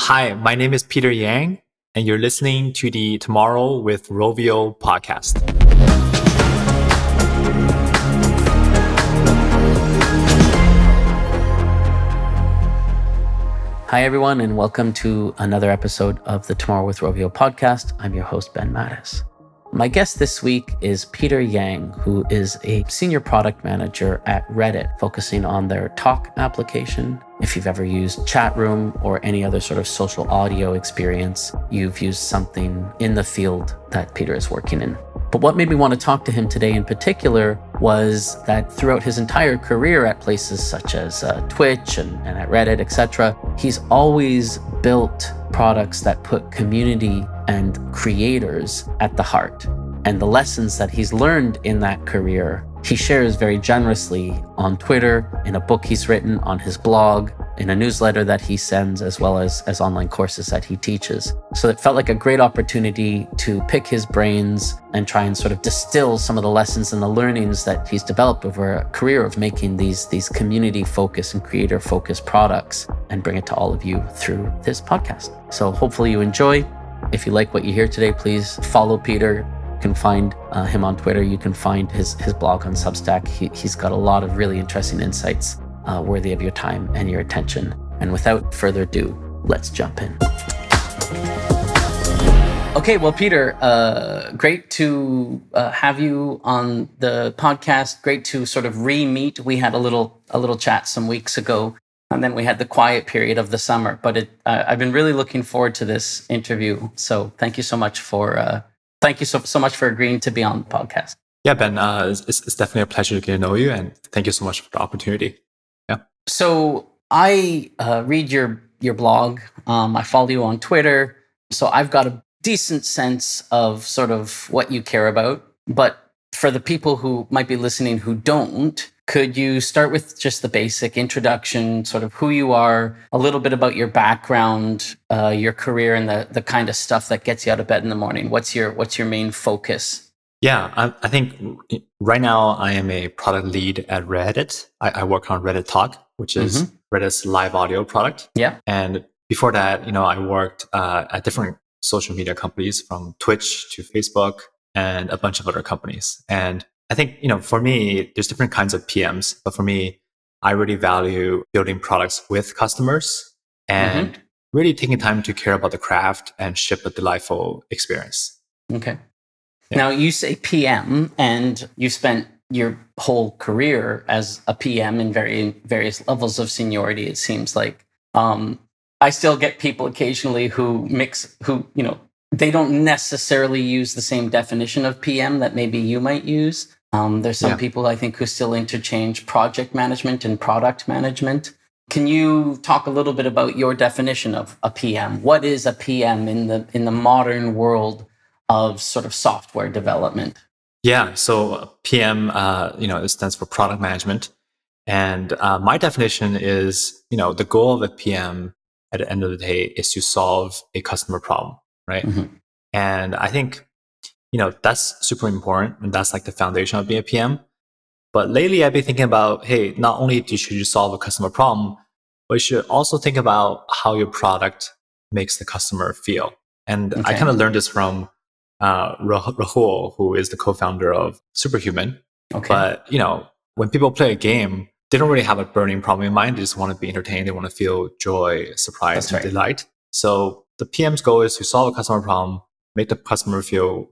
Hi, my name is Peter Yang, and you're listening to the Tomorrow with Rovio podcast. Hi, everyone, and welcome to another episode of the Tomorrow with Rovio podcast. I'm your host, Ben Mattis. My guest this week is Peter Yang, who is a senior product manager at Reddit, focusing on their Talk application. If you've ever used chat room or any other sort of social audio experience, you've used something in the field that Peter is working in. But what made me want to talk to him today in particular was that throughout his entire career at places such as Twitch and at Reddit, etc., he's always built products that put community and creators at the heart. And the lessons that he's learned in that career, he shares very generously on Twitter, in a book he's written, on his blog, in a newsletter that he sends, as well as online courses that he teaches. So it felt like a great opportunity to pick his brains and try and sort of distill some of the lessons and the learnings that he's developed over a career of making these community-focused and creator-focused products and bring it to all of you through this podcast. So hopefully you enjoy. If you like what you hear today, please follow Peter. You can find him on Twitter. You can find his blog on Substack. He's got a lot of really interesting insights worthy of your time and your attention. And without further ado, let's jump in. Okay, well, Peter, great to have you on the podcast. Great to sort of re-meet. We had a little chat some weeks ago, and then we had the quiet period of the summer. But I've been really looking forward to this interview. So thank you so much for so much for agreeing to be on the podcast. Yeah, Ben, it's definitely a pleasure to get to know you, and thank you so much for the opportunity. Yeah. So I read your blog. I follow you on Twitter. So I've got a decent sense of sort of what you care about. But for the people who might be listening who don't, could you start with just the basic introduction, sort of who you are, a little bit about your background, your career, and the kind of stuff that gets you out of bed in the morning? What's your main focus? Yeah, I think right now I am a product lead at Reddit. I work on Reddit Talk, which is Reddit's live audio product. Yeah. And before that, I worked at different social media companies, from Twitch to Facebook and a bunch of other companies. And I think, for me, there's different kinds of PMs, but for me, I really value building products with customers and really taking time to care about the craft and ship a delightful experience. Okay. Yeah. Now, you say PM, and you spent your whole career as a PM in various levels of seniority, it seems like. I still get people occasionally who they don't necessarily use the same definition of PM that maybe you might use. There's some people, I think, who still interchange project management and product management. Can you talk a little bit about your definition of a PM? What is a PM in the modern world of sort of software development? Yeah, so PM, it stands for product management. And my definition is, the goal of a PM at the end of the day is to solve a customer problem, right? And I think, that's super important, and that's like the foundation of being a PM. But lately I've been thinking about, hey, not only should you solve a customer problem, but you should also think about how your product makes the customer feel. And I kind of learned this from Rahul, who is the co-founder of Superhuman. Okay. But, when people play a game, they don't really have a burning problem in mind. They just want to be entertained. They want to feel joy, surprise, and delight. So the PM's goal is to solve a customer problem, make the customer feel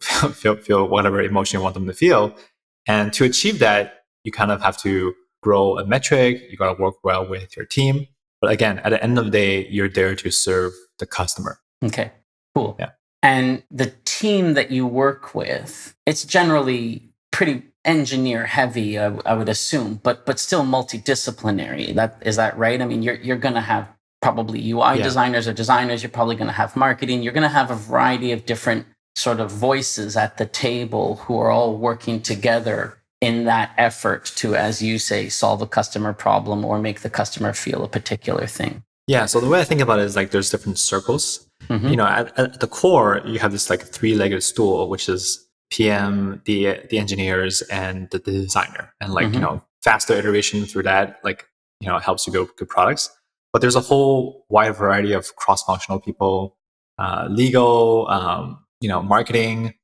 whatever emotion you want them to feel. And to achieve that, you kind of have to grow a metric. You got to work well with your team. But again, at the end of the day, you're there to serve the customer. Okay, cool. Yeah. And the team that you work with, it's generally pretty engineer heavy, I would assume, but still multidisciplinary. Is that right? I mean, you're going to have probably UI designers or designers. You're probably going to have marketing. You're going to have a variety of different sort of voices at the table who are all working together in that effort to, as you say, solve a customer problem or make the customer feel a particular thing. Yeah. So the way I think about it is like there's different circles. At the core, you have this like three-legged stool, which is PM, the engineers, and the designer. And like, faster iteration through that, like, helps you build good products. but there's a whole wide variety of cross-functional people, legal, marketing.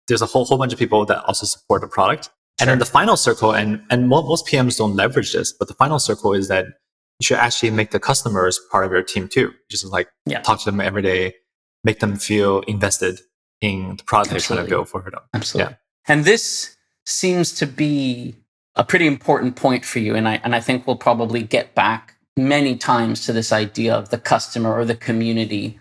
There's a whole bunch of people that also support the product. And then the final circle, and most PMs don't leverage this, but the final circle is that you should actually make the customers part of your team too. Just like talk to them every day, make them feel invested in the product you're trying to build for them. Absolutely. Yeah. And this seems to be a pretty important point for you. And I think we'll probably get back many times to this idea of the customer or the community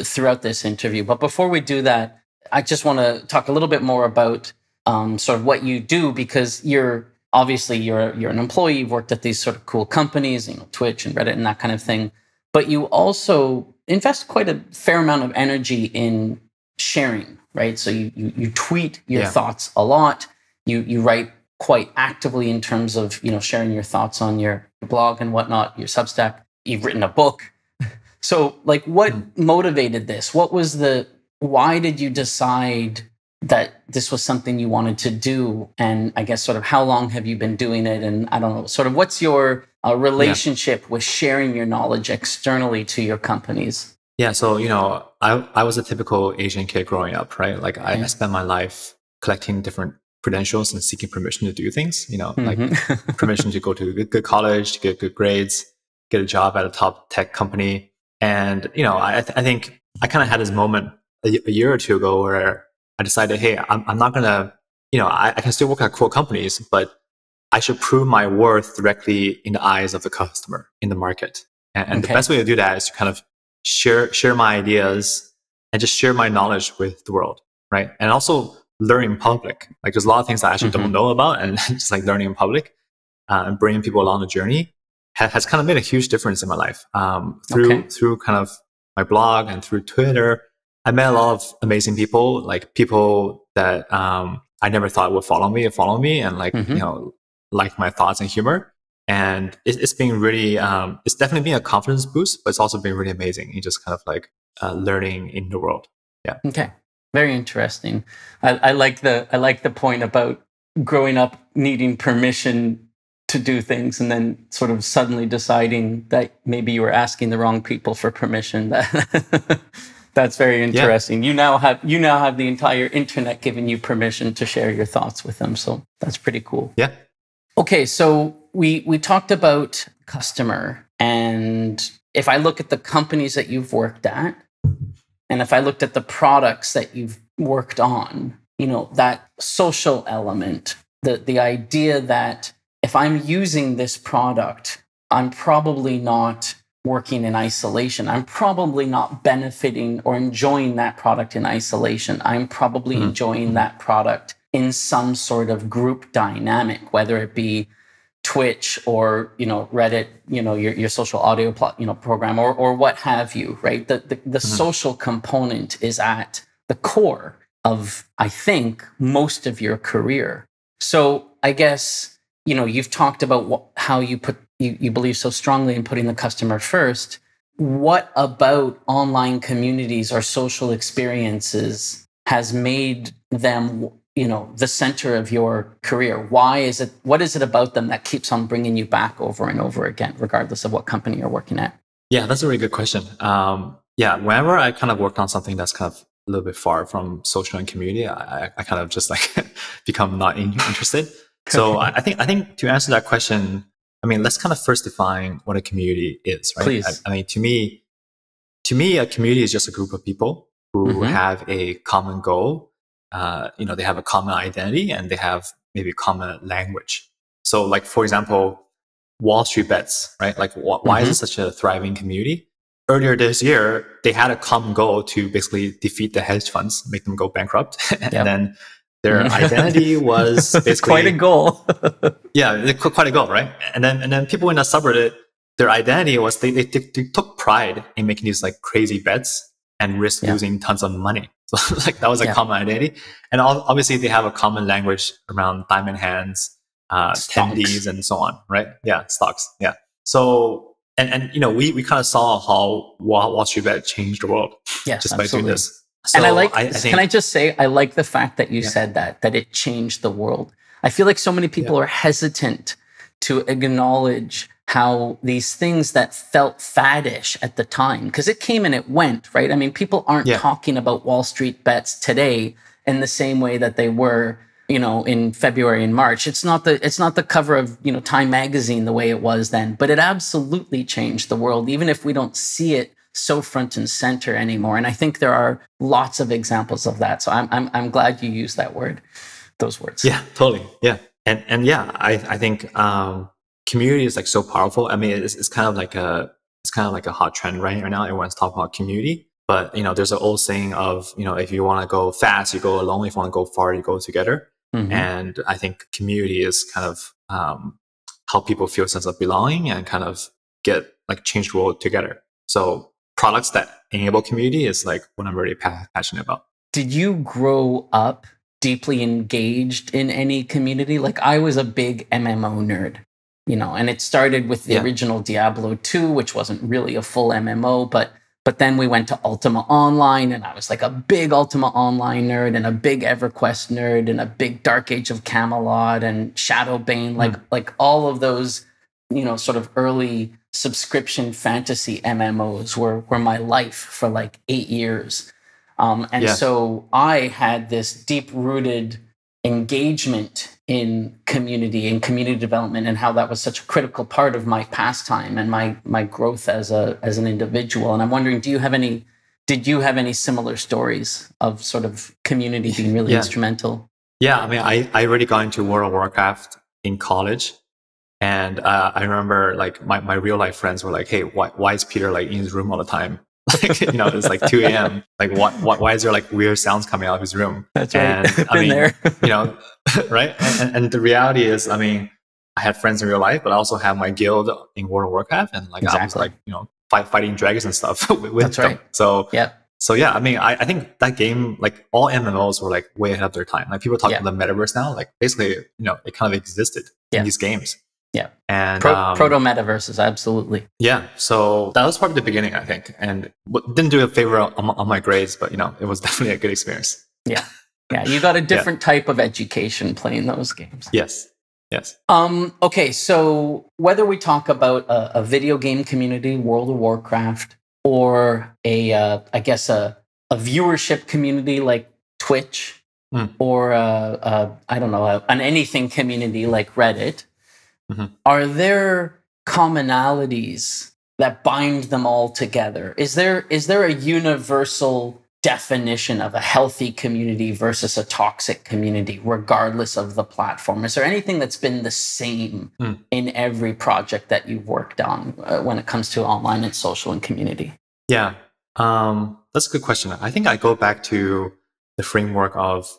throughout this interview. But before we do that, I just want to talk a little bit more about sort of what you do, because you're an employee. You've worked at these sort of cool companies, Twitch and Reddit and that kind of thing. But you also invest quite a fair amount of energy in sharing, right? So you tweet your thoughts a lot. You write quite actively in terms of sharing your thoughts on your blog and whatnot, your Substack. You've written a book. So like, what motivated this? Why did you decide that this was something you wanted to do? And I guess sort of how long have you been doing it? And I don't know, sort of what's your relationship with sharing your knowledge externally to your companies? Yeah. So, I was a typical Asian kid growing up, right? Like I spent my life collecting different credentials and seeking permission to do things, like permission to go to a good college, to get good grades, get a job at a top tech company. And, I think I kind of had this moment a year or two ago where I decided, hey, I'm not going to, I can still work at cool companies, but I should prove my worth directly in the eyes of the customer in the market. And the best way to do that is to kind of share my ideas and just share my knowledge with the world, right? And also learn in public. Like there's a lot of things I actually don't know about, and just like learning in public and bringing people along the journey has kind of made a huge difference in my life. Through kind of my blog and through Twitter, I met a lot of amazing people, like people that I never thought would follow me and like, like my thoughts and humor. And it's been really, it's definitely been a confidence boost, but it's also been really amazing in just kind of like learning in the world. Yeah. Okay. Very interesting. I like the point about growing up needing permission to do things and then sort of suddenly deciding that maybe you were asking the wrong people for permission. That's very interesting. Yeah. You now have the entire internet giving you permission to share your thoughts with them. So that's pretty cool. Yeah. Okay, so we talked about customer, and if I look at the companies that you've worked at, and if I looked at the products that you've worked on, that social element, the idea that if I'm using this product, I'm probably not working in isolation. I'm probably not benefiting or enjoying that product in isolation. I'm probably enjoying that product in some sort of group dynamic, whether it be Twitch or Reddit, your social audio program or what have you, right? The social component is at the core of, I think, most of your career. So I guess you've talked about how you believe so strongly in putting the customer first. What about online communities or social experiences has made them the center of your career? What is it about them that keeps on bringing you back over and over again, regardless of what company you're working at? Yeah, that's a really good question. Whenever I kind of worked on something that's kind of a little bit far from social and community, I kind of just like become not interested. So I think to answer that question, let's kind of first define what a community is, right? Please. To me, a community is just a group of people who have a common goal. They have a common identity and they have maybe common language. So like, for example, Wall Street Bets, right? Like why is it such a thriving community? Earlier this year, they had a common goal to basically defeat the hedge funds, make them go bankrupt. And then their identity was basically quite a goal. Yeah, quite a goal, right? And then people in the subreddit, their identity was they took pride in making these like crazy bets and risk losing tons of money. So like that was a common identity. And obviously they have a common language around diamond hands, 10Ds and so on, right? Yeah, stocks. Yeah. So and we kind of saw how Wall Street Bet changed the world just by doing this. So and I think, can I just say, I like the fact that you said that it changed the world. I feel like so many people are hesitant to acknowledge how these things that felt faddish at the time, because it came and it went, right? I mean, people aren't talking about Wall Street bets today in the same way that they were, in February and March. It's not the cover of, Time magazine the way it was then, but it absolutely changed the world, even if we don't see it so front and center anymore. And I think there are lots of examples of that. So I'm glad you used those words. Yeah, totally. Yeah. And yeah, I think community is like so powerful. I mean, it's kind of like a hot trend right now. Everyone's talking about community, but there's an old saying of, if you want to go fast, you go alone. If you want to go far, you go together. Mm-hmm. And I think community is kind of how people feel a sense of belonging and kind of get like change the world together. So products that enable community is like what I'm really passionate about. Did you grow up deeply engaged in any community? Like I was a big MMO nerd. And it started with the original Diablo 2, which wasn't really a full MMO, but then we went to Ultima Online, and I was like a big Ultima Online nerd and a big EverQuest nerd and a big Dark Age of Camelot and Shadowbane, like all of those, sort of early subscription fantasy MMOs were my life for like 8 years. So I had this deep-rooted engagement in community and community development, and how that was such a critical part of my pastime and my growth as an individual. And I'm wondering, did you have any similar stories of sort of community being really instrumental? Yeah, I mean, I really got into World of Warcraft in college, and I remember like my real life friends were like, "Hey, why is Peter like in his room all the time?" Like, it's like 2 a.m. Like, why is there like weird sounds coming out of his room? That's right. And I mean, right? And the reality is, I mean, I had friends in real life, but I also have my guild in World of Warcraft, and like I was like, fighting dragons and stuff with That's them. Right. So yeah, I mean, I think that game, like all MMOs were like way ahead of their time. Like people talk about the metaverse now, like basically, it kind of existed in these games. Yeah. And proto metaverses, absolutely. Yeah. So that was probably the beginning, I think. And didn't do a favor on my grades, but it was definitely a good experience. Yeah. Yeah. You got a different type of education playing those games. Yes. Okay. So whether we talk about a video game community, World of Warcraft, or a viewership community like Twitch, or I don't know, an anything community like Reddit, are there commonalities that bind them all together? Is there a universal definition of a healthy community versus a toxic community, regardless of the platform? Is there anything that's been the same in every project that you've worked on when it comes to online and social and community? Yeah, that's a good question. I think I go back to the framework of,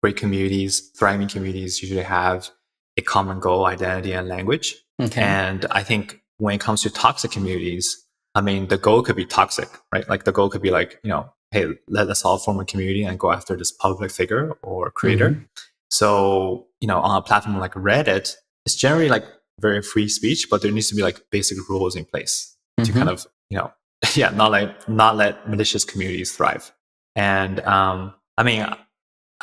great communities, thriving communities usually have a common goal, identity, and language. Okay. And I think when it comes to toxic communities, I mean, the goal could be toxic, right? Like the goal could be like, hey, let's all form a community and go after this public figure or creator. So, on a platform like Reddit, it's generally like very free speech, but there needs to be like basic rules in place to kind of, not let malicious communities thrive. And I mean,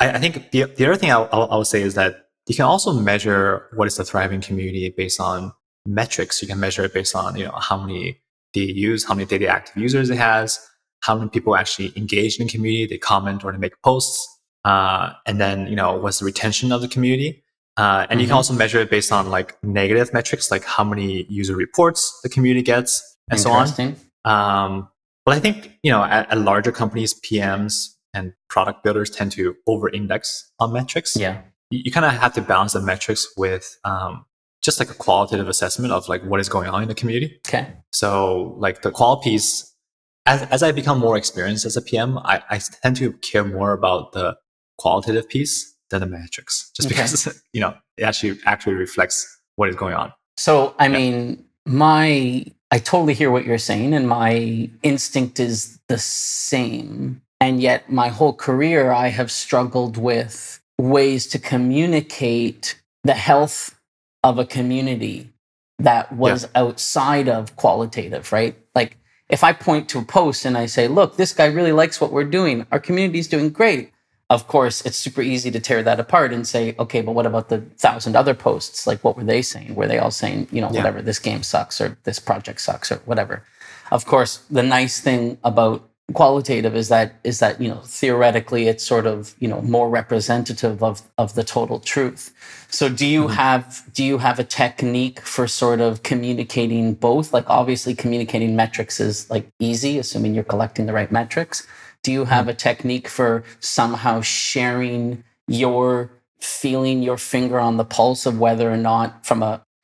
I think the other thing I'll say is that you can also measure what is a thriving community based on metrics. You can measure it based on, how many how many daily active users it has, how many people actually engage in the community, they comment or they make posts, and then, what's the retention of the community. And you can also measure it based on like negative metrics, like how many user reports the community gets and so on. But I think, at larger companies, PMs and product builders tend to over-index on metrics. Yeah. You kind of have to balance the metrics with just like a qualitative assessment of like what is going on in the community. Okay. So like the qual piece, as I become more experienced as a PM, I tend to care more about the qualitative piece than the metrics, just because it actually reflects what is going on. So I mean, I totally hear what you're saying, and my instinct is the same. And yet my whole career, I have struggled with ways to communicate the health of a community that was outside of qualitative, right? Like if I point to a post and I say, look, this guy really likes what we're doing, our community's doing great, of course, it's super easy to tear that apart and say, okay, but what about the 1,000 other posts? Like, what were they saying? Were they all saying, whatever, this game sucks or this project sucks or whatever? Of course, the nice thing about qualitative is that theoretically it's sort of more representative of the total truth. So do you have a technique for sort of communicating both? Like, obviously communicating metrics is like easy, assuming you're collecting the right metrics. Do you have a technique for somehow sharing your feeling, your finger on the pulse of whether or not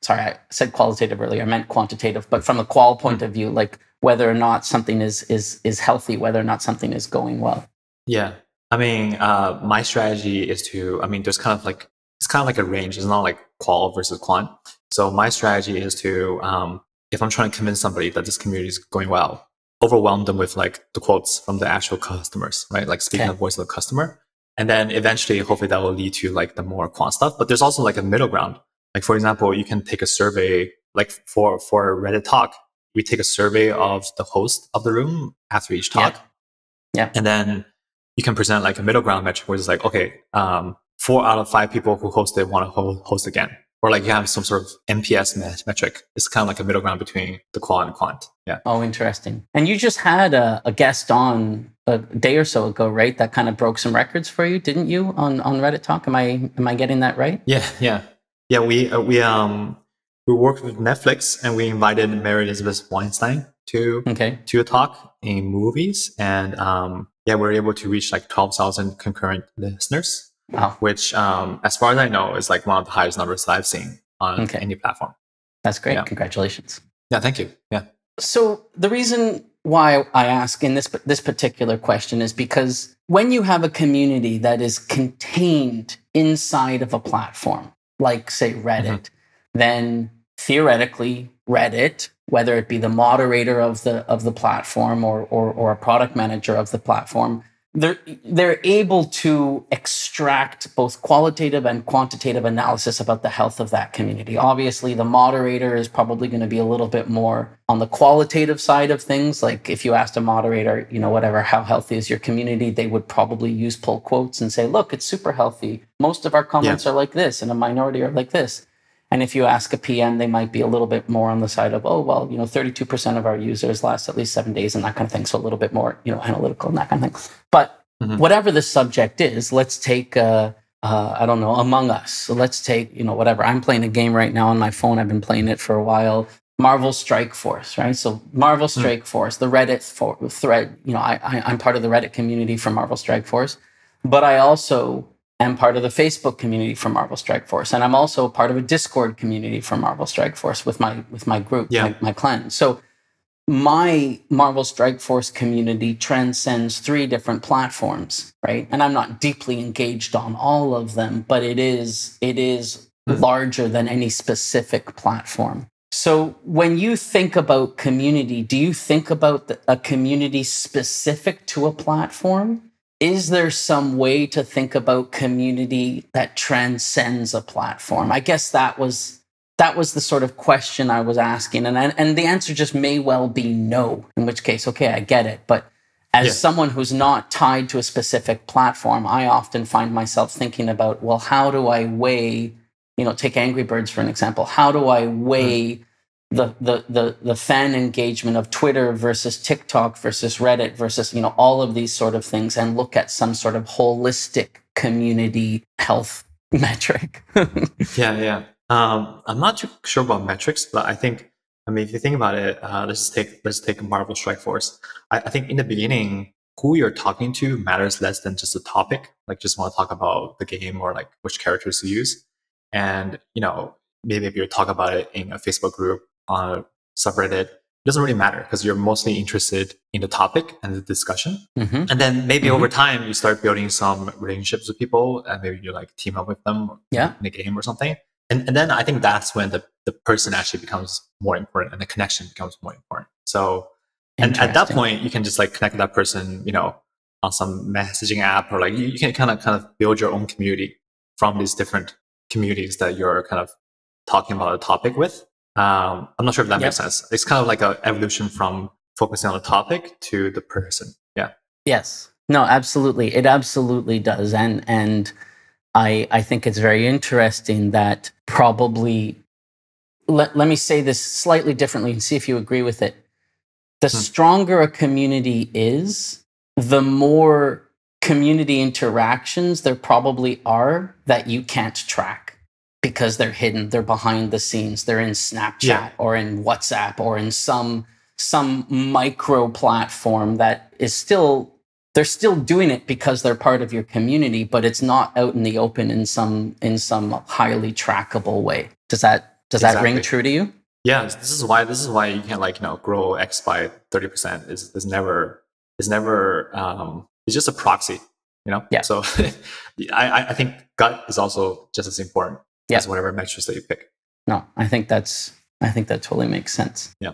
sorry, I said qualitative earlier, I meant quantitative, but from a qual point of view, like whether or not something is healthy, whether or not something is going well? Yeah. I mean, my strategy is there's kind of like, it's kind of like a range. It's not like qual versus quant. So my strategy is to, if I'm trying to convince somebody that this community is going well, overwhelm them with like the quotes from the actual customers, right? Like speaking the voice of the customer. And then eventually, hopefully that will lead to like the more quant stuff. But there's also like a middle ground. Like, for example, you can take a survey, like for a Reddit talk, we take a survey of the host of the room after each talk. Yeah. And then you can present like a middle ground metric where it's like, okay, 4 out of 5 people who hosted want to host again. Or like you have some sort of NPS metric. It's kind of like a middle ground between the qual and quant. Yeah. Oh, interesting. And you just had a guest on a day or so ago, right? That kind of broke some records for you, didn't you? On Reddit Talk. Am I getting that right? Yeah. We worked with Netflix and we invited Mary Elizabeth Weinstein to a talk in movies, and we were able to reach like 12,000 concurrent listeners. Wow. Which, as far as I know, is like one of the highest numbers that I've seen on any platform. That's great. Yeah. Congratulations. Yeah, thank you. Yeah. So the reason why I ask in this particular question is because when you have a community that is contained inside of a platform, like say Reddit, then theoretically Reddit, whether it be the moderator of the platform or a product manager of the platform, they're able to extract both qualitative and quantitative analysis about the health of that community. Obviously, the moderator is probably going to be a little bit more on the qualitative side of things. Like if you asked a moderator, how healthy is your community, they would probably use pull quotes and say, look, it's super healthy. Most of our comments are like this and a minority are like this. And if you ask a PM, they might be a little bit more on the side of, 32% of our users last at least 7 days and that kind of thing. So a little bit more, analytical and that kind of thing. But whatever the subject is, let's take, Among Us. So let's take, whatever. I'm playing a game right now on my phone. I've been playing it for a while. Marvel Strike Force, right? So Marvel Strike Force, the Reddit thread, I'm part of the Reddit community for Marvel Strike Force, but I also am part of the Facebook community for Marvel Strike Force. And I'm also part of a Discord community for Marvel Strike Force with my group, my clan. So my Marvel Strike Force community transcends 3 different platforms, right? And I'm not deeply engaged on all of them, but it is larger than any specific platform. So when you think about community, do you think about a community specific to a platform? Is there some way to think about community that transcends a platform? I guess that was the sort of question I was asking. And the answer just may well be no, in which case, okay, I get it. But as someone who's not tied to a specific platform, I often find myself thinking about, well, how do I weigh, take Angry Birds for an example. How do I weigh the fan engagement of Twitter versus TikTok versus Reddit versus, all of these sort of things and look at some sort of holistic community health metric? Yeah. I'm not too sure about metrics, but I think, if you think about it, let's take Marvel Strike Force. I think in the beginning, who you're talking to matters less than just the topic. Like, just want to talk about the game or like which characters to use. And, maybe if you're talking about it in a Facebook group on a subreddit, it doesn't really matter because you're mostly interested in the topic and the discussion. And then maybe over time, you start building some relationships with people and maybe you like team up with them in a game or something. And then I think that's when the person actually becomes more important and the connection becomes more important. So, and at that point, you can just like connect with that person, on some messaging app, or like you can kind of build your own community from these different communities that you're kind of talking about a topic with. I'm not sure if that makes sense. It's kind of like an evolution from focusing on the topic to the person. Yeah. Yes. No, absolutely. It absolutely does. And I think it's very interesting that probably, let me say this slightly differently and see if you agree with it. The stronger a community is, the more community interactions there probably are that you can't track because they're hidden, they're behind the scenes, they're in Snapchat or in WhatsApp or in some micro platform that is still, they're still doing it because they're part of your community, but it's not out in the open in some highly trackable way. Does that ring true to you? Yeah, this is why you can't grow X by 30%. Is never it's just a proxy, Yeah. So I think gut is also just as important as whatever metrics that you pick. No, I think that totally makes sense. Yeah.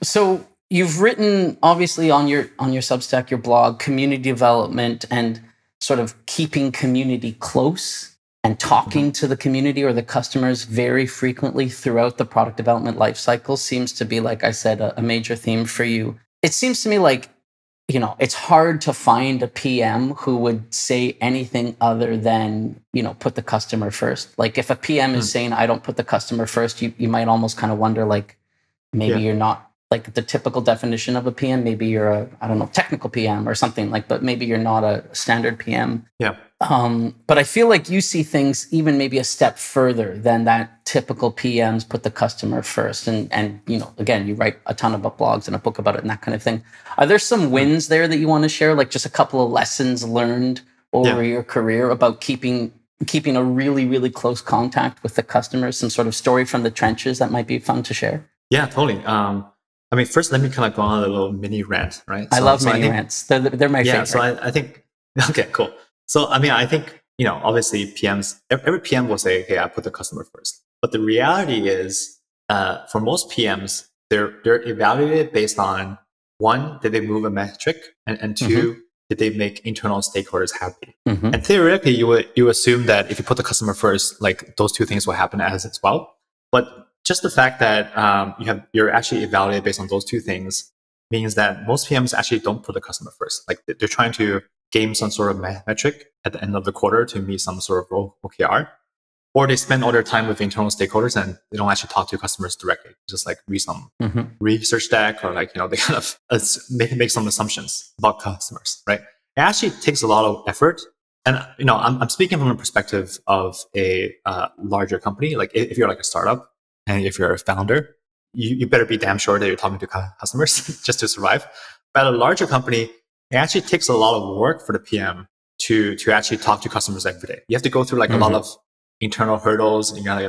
So you've written obviously on your Substack, your blog, community development and sort of keeping community close and talking to the community or the customers very frequently throughout the product development lifecycle seems to be, like I said, a major theme for you. It seems to me like, it's hard to find a PM who would say anything other than, put the customer first. Like if a PM is saying, I don't put the customer first, you might almost kind of wonder, like, maybe you're not like the typical definition of a PM. Maybe you're a, I don't know, technical PM or something but maybe you're not a standard PM. Yeah. But I feel like you see things even maybe a step further than that typical PMs put the customer first. And again, you write a ton of blogs and a book about it and that kind of thing. Are there some wins there that you want to share? Like just a couple of lessons learned over your career about keeping a really, really close contact with the customers, some sort of story from the trenches that might be fun to share? Yeah, totally. First, let me kind of go on a little mini rant, right? I love mini rants. They're my favorite. Yeah, so I think, okay, cool. So, I think, obviously PMs, every PM will say, okay, I put the customer first. But the reality is, for most PMs, they're evaluated based on, one, did they move a metric? And two, did they make internal stakeholders happy? And theoretically, you assume that if you put the customer first, like those two things will happen as well. But just the fact that you're actually evaluated based on those two things means that most PMs actually don't put the customer first. Like they're trying to game some sort of metric at the end of the quarter to meet some sort of OKR, or they spend all their time with internal stakeholders and they don't actually talk to customers directly. Just like read some research deck or they kind of make some assumptions about customers, right? It actually takes a lot of effort. And I'm speaking from a perspective of a larger company. Like if you're like a startup and if you're a founder, you better be damn sure that you're talking to customers just to survive. But at a larger company, it actually takes a lot of work for the PM to actually talk to customers every day. You have to go through a lot of internal hurdles, and you gotta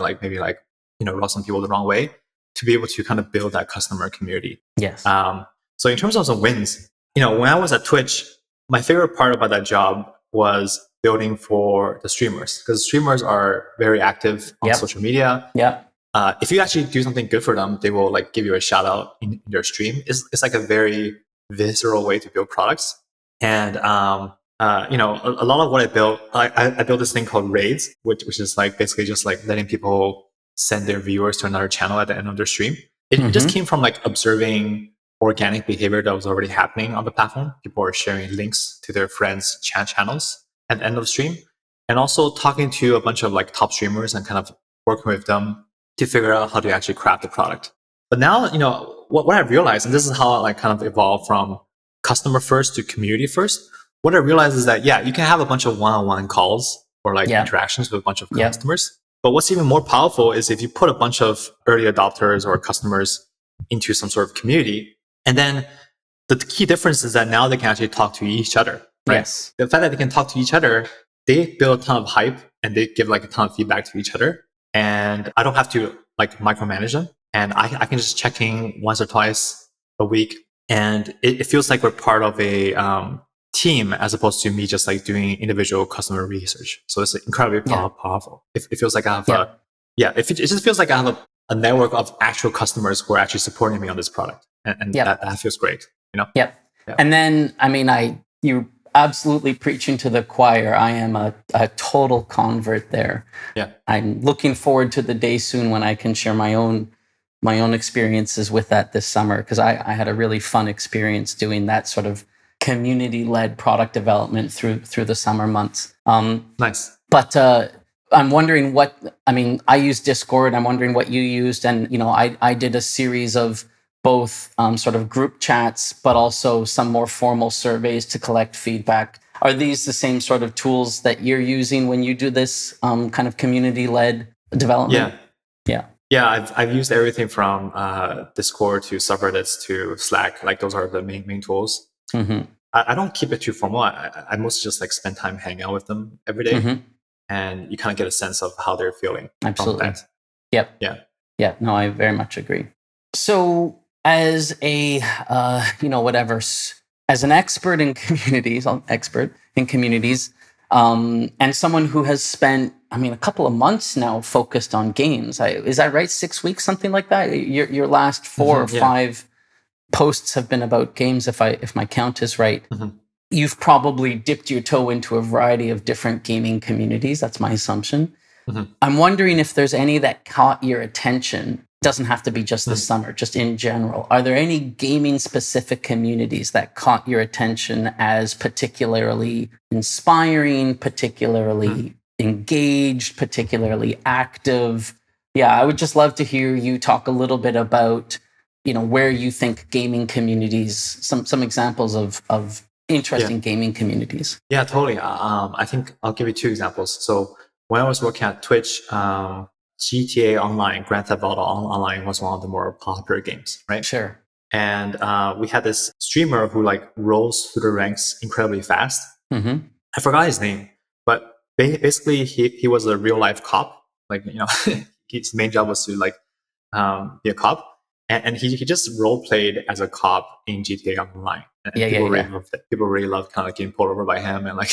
rub some people the wrong way to be able to kind of build that customer community. Yes. So in terms of some wins, when I was at Twitch, my favorite part about that job was building for the streamers, because streamers are very active on social media. Yeah. If you actually do something good for them, they will give you a shout out in their stream. It's like a very visceral way to build products. And a lot of what I built, I built this thing called raids, which is basically just letting people send their viewers to another channel at the end of their stream. It just came from observing organic behavior that was already happening on the platform. People are sharing links to their friends' channels at the end of the stream, and also talking to a bunch of top streamers and kind of working with them to figure out how to actually craft the product. But now, what I've realized, and this is how I kind of evolved from customer first to community first. What I realized is that, you can have a bunch of one-on-one calls or interactions with a bunch of customers. But what's even more powerful is if you put a bunch of early adopters or customers into some sort of community. And then the key difference is that now they can actually talk to each other. Right? Yes. The fact that they can talk to each other, they build a ton of hype and they give a ton of feedback to each other. And I don't have to micromanage them. And I can just check in once or twice a week. And it feels like we're part of a team as opposed to me just doing individual customer research. So it's incredibly powerful. It feels like I have it just feels like I have a network of actual customers who are actually supporting me on this product. And that feels great, Yep. Yeah. And then, you're absolutely preaching to the choir. I am a total convert there. Yeah. I'm looking forward to the day soon when I can share my own experiences with that this summer, because I had a really fun experience doing that sort of community-led product development through the summer months. Nice. But I'm wondering I use Discord. I'm wondering what you used. And, I did a series of both sort of group chats, but also some more formal surveys to collect feedback. Are these the same sort of tools that you're using when you do this kind of community-led development? Yeah, I've used everything from Discord to subreddits to Slack. Like those are the main tools. Mm-hmm. I don't keep it too formal. I mostly just like spend time hanging out with them every day. Mm-hmm. And you kind of get a sense of how they're feeling. Absolutely. Yep. Yeah. No, I very much agree. So as a, as an expert in communities, and someone who has spent, a couple of months now focused on games. Is that right? 6 weeks, something like that? Your last 4 or 5 posts have been about games, if my count is right. Mm-hmm. You've probably dipped your toe into a variety of different gaming communities. That's my assumption. Mm-hmm. I'm wondering if there's any that caught your attention. Doesn't have to be just this summer, just in general. Are there any gaming specific communities that caught your attention as particularly inspiring, particularly engaged, particularly active? Yeah, I would just love to hear you talk a little bit about, where you think gaming communities, some examples of interesting gaming communities. Yeah, totally. I think I'll give you 2 examples. So when I was working at Twitch, GTA Online, Grand Theft Auto Online was one of the more popular games, right? Sure. And we had this streamer who like rose through the ranks incredibly fast. Mm-hmm. I forgot his name, but basically he was a real life cop. Like, his main job was to like be a cop. And he just role played as a cop in GTA Online. And people really loved kind of getting pulled over by him and like,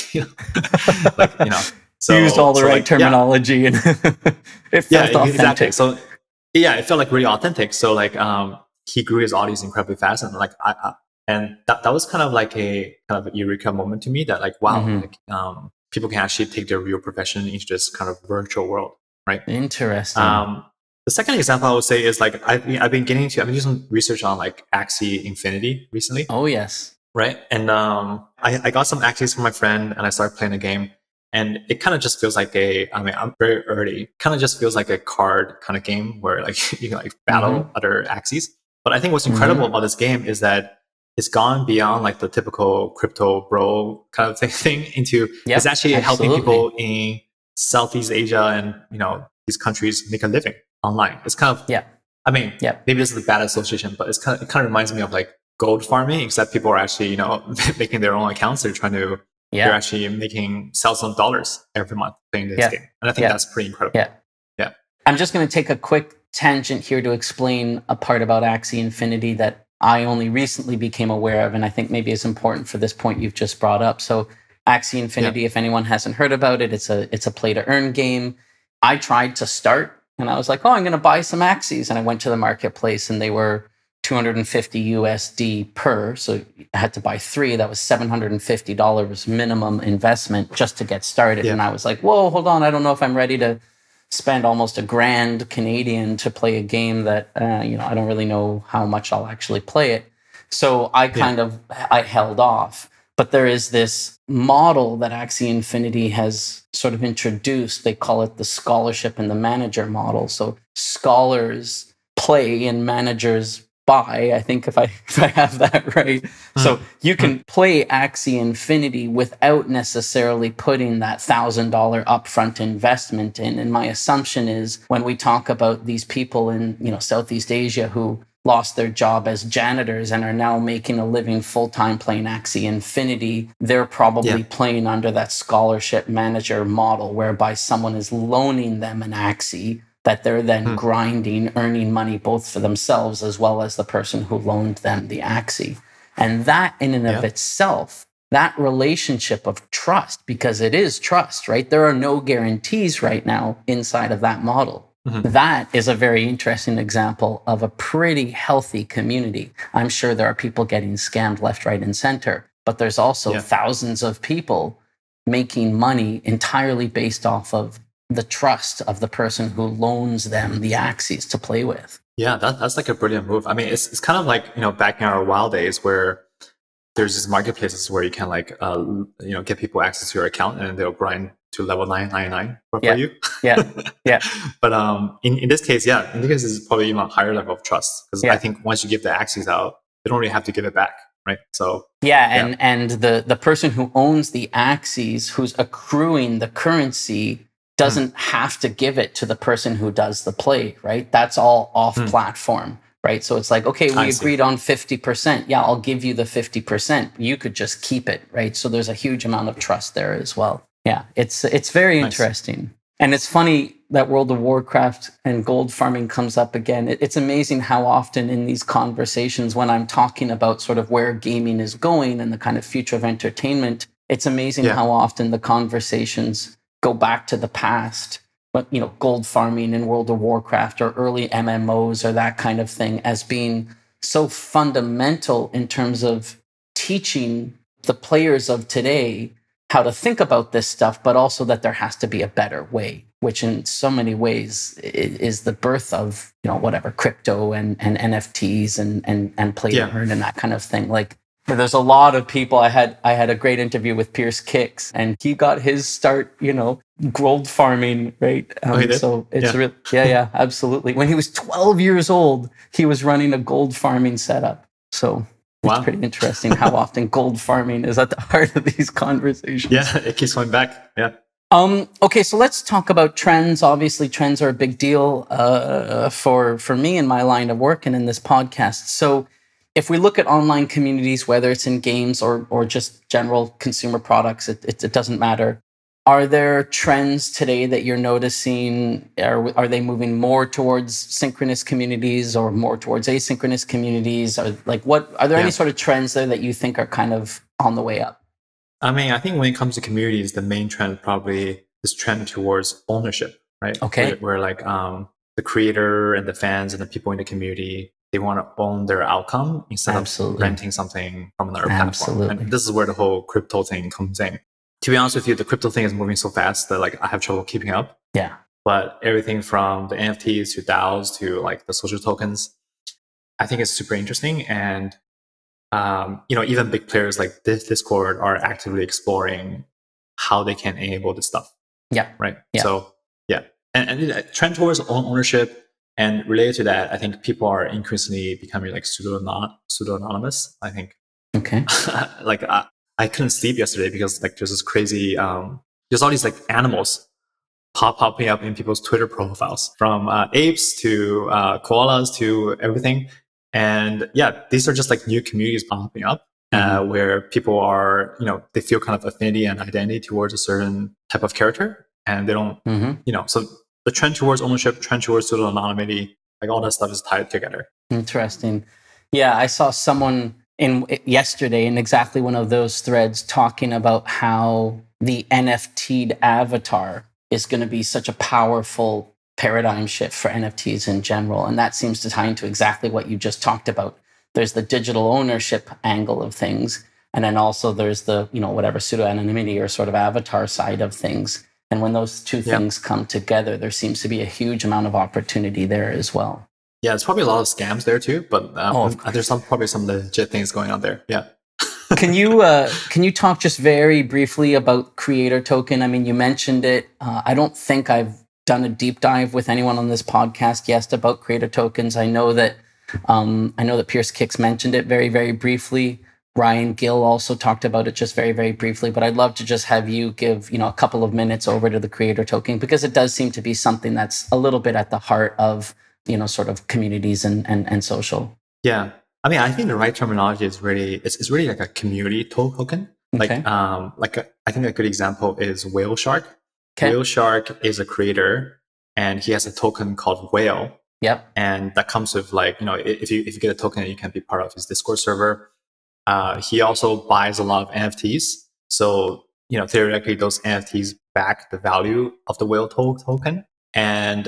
so used all the right terminology and it felt authentic. Exactly. So it felt like really authentic. So like he grew his audience incredibly fast, and like and that was kind of like a kind of eureka moment to me that like wow, like people can actually take their real profession into this kind of virtual world, right? Interesting. The second example I would say is like I've been doing some research on like Axie Infinity recently. Oh yes. Right. And I got some Axies from my friend and I started playing the game. And it kind of just feels like I'm very early. Kind of just feels like a card kind of game where like you can like battle other Axies. But I think what's incredible about this game is that it's gone beyond like the typical crypto bro kind of thing into it's actually helping people in Southeast Asia and these countries make a living online. It's kind of maybe this is a bad association, but it kind of reminds me of like gold farming, except people are actually making their own accounts. They're trying to they're actually making thousands of dollars every month playing this game, and I think that's pretty incredible. Yeah. I'm just going to take a quick tangent here to explain a part about Axie Infinity that I only recently became aware of, and I think maybe is important for this point you've just brought up. So Axie Infinity, if anyone hasn't heard about it, it's a play to earn game. I tried to start and I was like, I'm going to buy some Axies. And I went to the marketplace and they were $250 USD per. So I had to buy 3. That was $750 minimum investment just to get started. And I was like, whoa, hold on. I don't know if I'm ready to spend almost $1,000 Canadian to play a game that, I don't really know how much I'll actually play it. So I I held off. But there is this model that Axie Infinity has sort of introduced. They call it the scholarship and the manager model. So scholars play and managers buy, I think if I have that right. So you can play Axie Infinity without necessarily putting that $1,000 upfront investment in. And my assumption is when we talk about these people in Southeast Asia who lost their job as janitors and are now making a living full-time playing Axie Infinity, they're probably playing under that scholarship manager model whereby someone is loaning them an Axie that they're then grinding, earning money both for themselves as well as the person who loaned them the Axie. And that in and of itself, that relationship of trust, because it is trust, right? There are no guarantees right now inside of that model. That is a very interesting example of a pretty healthy community. I'm sure there are people getting scammed left, right, and center, but there's also thousands of people making money entirely based off of the trust of the person who loans them the Axies to play with. Yeah, that's like a brilliant move. I mean, it's kind of like, back in our wild days where there's these marketplaces where you can get people access to your account and they'll grind to level 999 for you. Yeah. But in this case, in this case, it's probably even a higher level of trust, because I think once you give the access out, they don't really have to give it back, right? So and the person who owns the axes, who's accruing the currency, doesn't have to give it to the person who does the play, right? That's all off platform, right? So it's like, okay, we agreed on 50%. Yeah, I'll give you the 50%. You could just keep it, right? So there's a huge amount of trust there as well. Yeah, it's very interesting. And it's funny that World of Warcraft and gold farming comes up again. It's amazing how often in these conversations, when I'm talking about sort of where gaming is going and the kind of future of entertainment, it's amazing how often the conversations go back to the past. But, gold farming in World of Warcraft or early MMOs or that kind of thing as being so fundamental in terms of teaching the players of today how to think about this stuff, but also that there has to be a better way, which in so many ways is the birth of, crypto and NFTs and play to earn and that kind of thing. Like, there's a lot of people. I had a great interview with Pierce Kicks, and he got his start, gold farming, right? He did? So it's really, absolutely. When he was 12 years old, he was running a gold farming setup. So it's pretty interesting how often gold farming is at the heart of these conversations. Yeah, it keeps going back. Yeah. Okay, so let's talk about trends. Obviously, trends are a big deal for me in my line of work and in this podcast. So if we look at online communities, whether it's in games or just general consumer products, it doesn't matter. Are there trends today that you're noticing? Are they moving more towards synchronous communities or more towards asynchronous communities? Are there any sort of trends there that you think are kind of on the way up? I mean, I think when it comes to communities, the main trend probably is trend towards ownership, right? Okay. Where the creator and the fans and the people in the community, they want to own their outcome instead of renting something from another platform. And this is where the whole crypto thing comes in. To be honest with you, the crypto thing is moving so fast that I have trouble keeping up. Yeah. But everything from the NFTs to DAOs to the social tokens, I think it's super interesting. And even big players like Discord are actively exploring how they can enable this stuff. Yeah. Right. Yeah. So and trend towards own-ownership, and related to that, I think people are increasingly becoming pseudo-anonymous. I think. Okay. I couldn't sleep yesterday because there's this crazy there's all these animals popping up in people's Twitter profiles, from apes to koalas to everything. And these are just new communities popping up where people are, they feel kind of affinity and identity towards a certain type of character, and they don't, so the trend towards ownership, trend towards pseudo-anonymity, all that stuff is tied together. Interesting. Yeah, I saw someone yesterday in exactly one of those threads talking about how the NFT'd avatar is going to be such a powerful paradigm shift for NFTs in general. And that seems to tie into exactly what you just talked about. There's the digital ownership angle of things. And then also there's the, pseudo-anonymity or sort of avatar side of things. And when those two things come together, there seems to be a huge amount of opportunity there as well. Yeah, there's probably a lot of scams there too, but there's probably some legit things going on there. Yeah. Can you talk just very briefly about Creator Token? I mean, you mentioned it. I don't think I've done a deep dive with anyone on this podcast yet about Creator Tokens. I know that Pierce Kicks mentioned it very, very briefly. Ryan Gill also talked about it just very, very briefly, but I'd love to just have you give, a couple of minutes over to the Creator Token, because it does seem to be something that's a little bit at the heart of, sort of communities and social. Yeah. I mean, I think the right terminology is really, it's really like a community token. Okay. I think a good example is Whale Shark. Okay. Whale Shark is a creator, and he has a token called Whale. Yep. And that comes with if you get a token, you can be part of his Discord server. He also buys a lot of NFTs. So, theoretically, those NFTs back the value of the Whale token. And,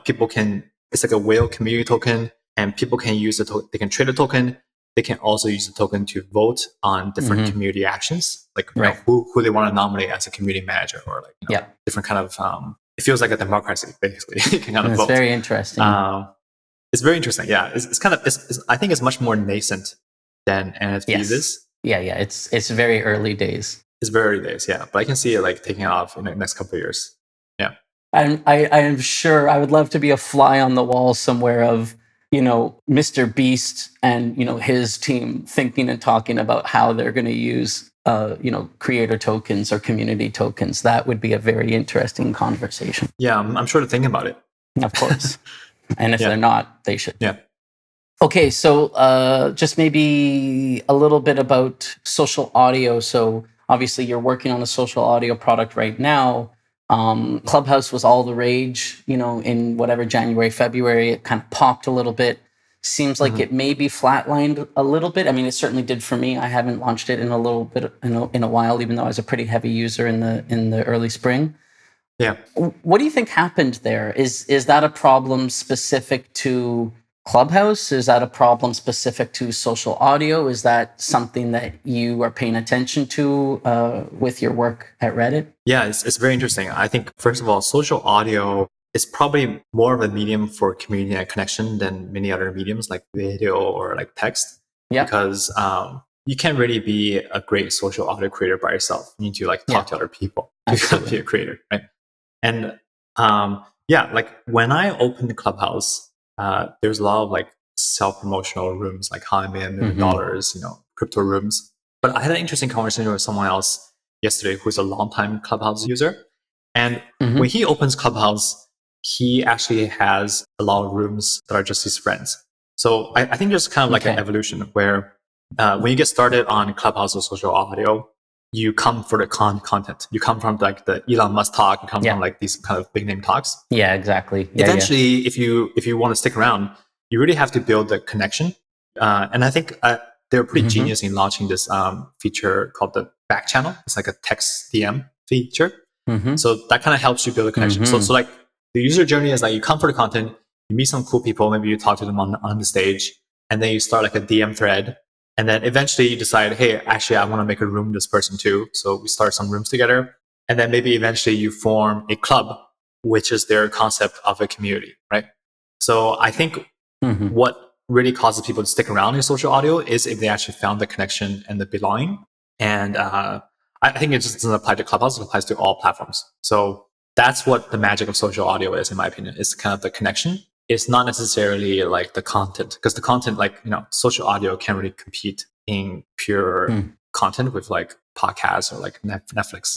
people can, it's like a Whale community token, and people can use they can trade a token. They can also use the token to vote on different community actions, who they want to nominate as a community manager, or different kind of, it feels like a democracy, basically. You can kind of vote. It's very interesting. It's very interesting. Yeah. It's kind of, I think it's much more nascent than NFTs is. Yeah, it's very early days. It's very early days, yeah. But I can see it like taking off in the next couple of years. Yeah. And I am sure I would love to be a fly on the wall somewhere of, Mr. Beast and, his team thinking and talking about how they're going to use, creator tokens or community tokens. That would be a very interesting conversation. Yeah, I'm sure to think about it. Of course. And if they're not, they should. Yeah. Okay, so just maybe a little bit about social audio. So obviously you're working on a social audio product right now. Clubhouse was all the rage, in whatever January, February. It kind of popped a little bit. Seems like it maybe flatlined a little bit. I mean, it certainly did for me. I haven't launched it in a little bit in a while, even though I was a pretty heavy user in the early spring. Yeah. What do you think happened there? Is that a problem specific to Clubhouse? Is that a problem specific to social audio? Is that something that you are paying attention to with your work at Reddit? Yeah, it's very interesting. I think, first of all, social audio is probably more of a medium for community and connection than many other mediums like video or like text. Yeah. Because you can't really be a great social audio creator by yourself. You need to like talk to other people to be a creator, right? And like when I opened Clubhouse, there's a lot of like self-promotional rooms, like how I made $1 million, crypto rooms. But I had an interesting conversation with someone else yesterday who's a longtime Clubhouse user. And when he opens Clubhouse, he actually has a lot of rooms that are just his friends. So I think there's kind of like an evolution where when you get started on Clubhouse or social audio, you come for the content. You come from like the Elon Musk talk. You come from like these kind of big name talks. Yeah, exactly. Eventually, if you want to stick around, you really have to build the connection. And I think they're pretty genius in launching this feature called the back channel. It's like a text DM feature. So that kind of helps you build a connection. So like the user journey is like you come for the content, you meet some cool people, maybe you talk to them on the stage, and then you start like a DM thread. And then eventually you decide, hey, actually, I want to make a room with this person too. So we start some rooms together. And then maybe eventually you form a club, which is their concept of a community, right? So I think what really causes people to stick around in social audio is if they actually found the connection and the belonging. And I think it just doesn't apply to Clubhouse, it applies to all platforms. So that's what the magic of social audio is, in my opinion. It's kind of the connection. It's not necessarily like the content, because the content, like, social audio can't really compete in pure content with like podcasts or like Netflix.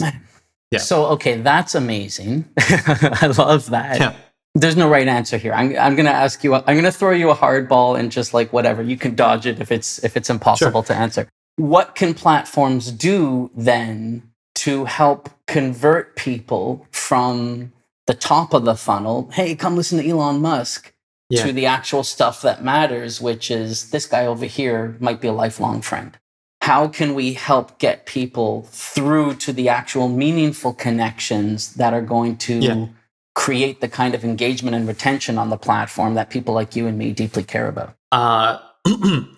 Yeah. So, okay, that's amazing. I love that. Yeah. There's no right answer here. I'm going to ask you, I'm going to throw you a hard ball and just like whatever, you can dodge it if it's impossible to answer. What can platforms do then to help convert people from the top of the funnel, hey, come listen to Elon Musk, to the actual stuff that matters, which is this guy over here might be a lifelong friend? How can we help get people through to the actual meaningful connections that are going to create the kind of engagement and retention on the platform that people like you and me deeply care about?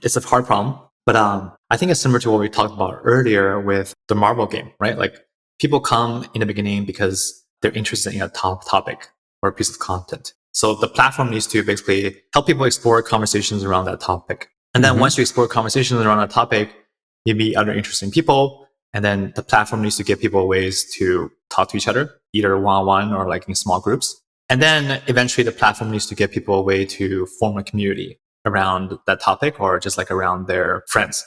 It's a hard problem, but I think it's similar to what we talked about earlier with the Marvel game, right? Like people come in the beginning because they're interested in a topic or a piece of content. So the platform needs to basically help people explore conversations around that topic. And then once you explore conversations around that topic, you meet other interesting people. And then the platform needs to give people ways to talk to each other, either one-on-one or like in small groups. And then eventually the platform needs to give people a way to form a community around that topic or just like around their friends.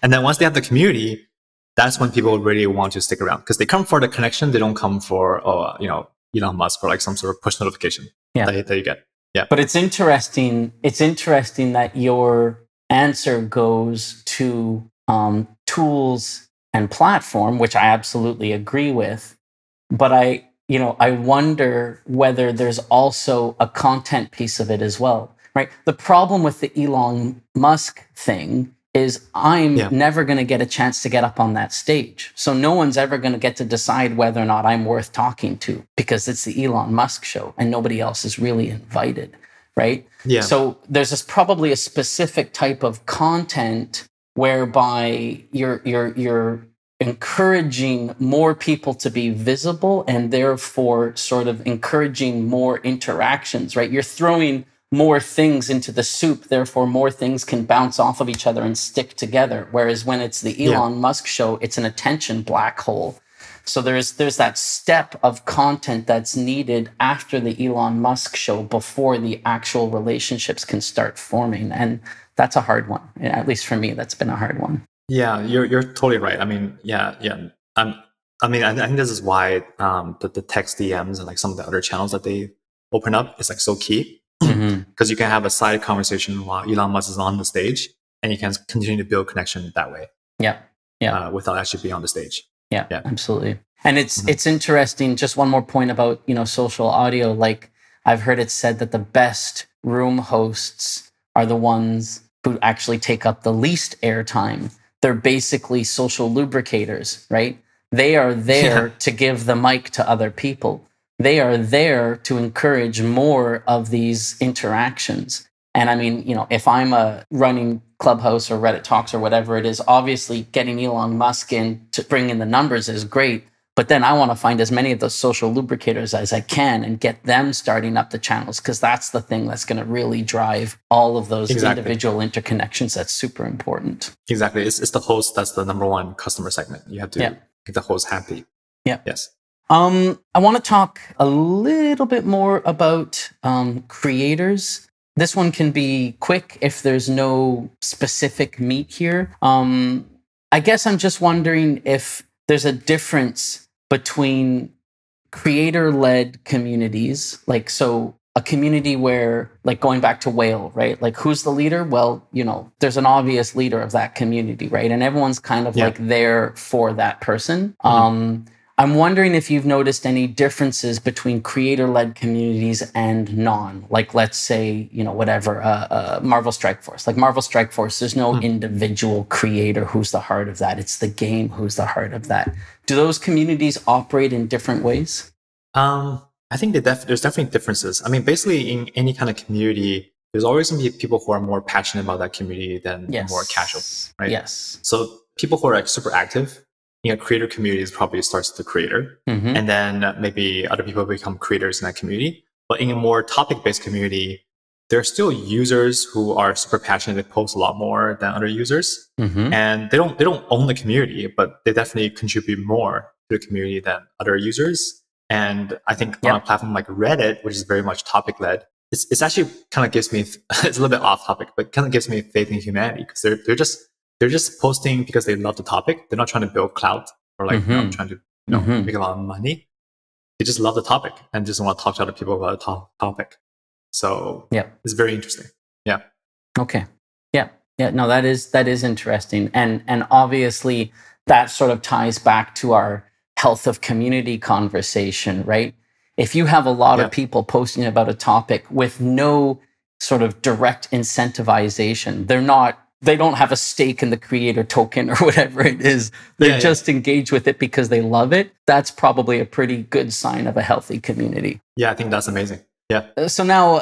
And then once they have the community, that's when people really want to stick around, because they come for the connection. They don't come for, Elon Musk or like some sort of push notification that you get. Yeah. But it's interesting. It's interesting that your answer goes to tools and platform, which I absolutely agree with. But I wonder whether there's also a content piece of it as well, right? The problem with the Elon Musk thing is I'm never going to get a chance to get up on that stage. So no one's ever going to get to decide whether or not I'm worth talking to, because it's the Elon Musk show and nobody else is really invited, right? Yeah. So there's probably a specific type of content whereby you're encouraging more people to be visible and therefore sort of encouraging more interactions, right? You're throwing more things into the soup, therefore more things can bounce off of each other and stick together. Whereas when it's the Elon Musk show, it's an attention black hole. So there's that step of content that's needed after the Elon Musk show before the actual relationships can start forming. And that's a hard one. At least for me, that's been a hard one. Yeah, you're totally right. I mean, yeah. I think this is why the text DMs and like some of the other channels that they open up is like so key, because you can have a side conversation while Elon Musk is on the stage, and you can continue to build connection that way. Yeah. Without actually being on the stage. Yeah, absolutely. And it's interesting. Just one more point about, social audio. Like, I've heard it said that the best room hosts are the ones who actually take up the least airtime. They're basically social lubricators, right? They are there to give the mic to other people. They are there to encourage more of these interactions. And I mean, if I'm running Clubhouse or Reddit Talks or whatever it is, obviously getting Elon Musk in to bring in the numbers is great. But then I want to find as many of those social lubricators as I can and get them starting up the channels, because that's the thing that's going to really drive all of those individual interconnections. That's super important. Exactly. It's the host that's the number one customer segment. You have to make the host happy. Yeah. Yes. I want to talk a little bit more about creators. This one can be quick if there's no specific meat here. I guess I'm just wondering if there's a difference between creator-led communities, like, so a community where, like, going back to Whale, right? Like, who's the leader? Well, there's an obvious leader of that community, right? And everyone's kind of like there for that person. I'm wondering if you've noticed any differences between creator-led communities and non. Like, let's say, Marvel Strike Force. Like, Marvel Strike Force, there's no individual creator who's the heart of that. It's the game who's the heart of that. Do those communities operate in different ways? I think there's definitely differences. I mean, basically, in any kind of community, there's always going to be people who are more passionate about that community than more casual, right? Yes. So people who are like super active, creator communities probably starts with the creator, and then maybe other people become creators in that community. But in a more topic-based community, there are still users who are super passionate. They post a lot more than other users, and they don't own the community, but they definitely contribute more to the community than other users. And I think on a platform like Reddit, which is very much topic-led, it's actually kind of gives me it's a little bit off topic, but kind of gives me faith in humanity, because they're just posting because they love the topic. They're not trying to build clout or like trying to make a lot of money. They just love the topic and just want to talk to other people about the topic. So it's very interesting. Yeah. Okay. Yeah. No, that is interesting, and obviously that sort of ties back to our health of community conversation, right? If you have a lot of people posting about a topic with no sort of direct incentivization, they don't have a stake in the creator token or whatever it is. They just engage with it because they love it. That's probably a pretty good sign of a healthy community. Yeah, I think that's amazing. Yeah. So now,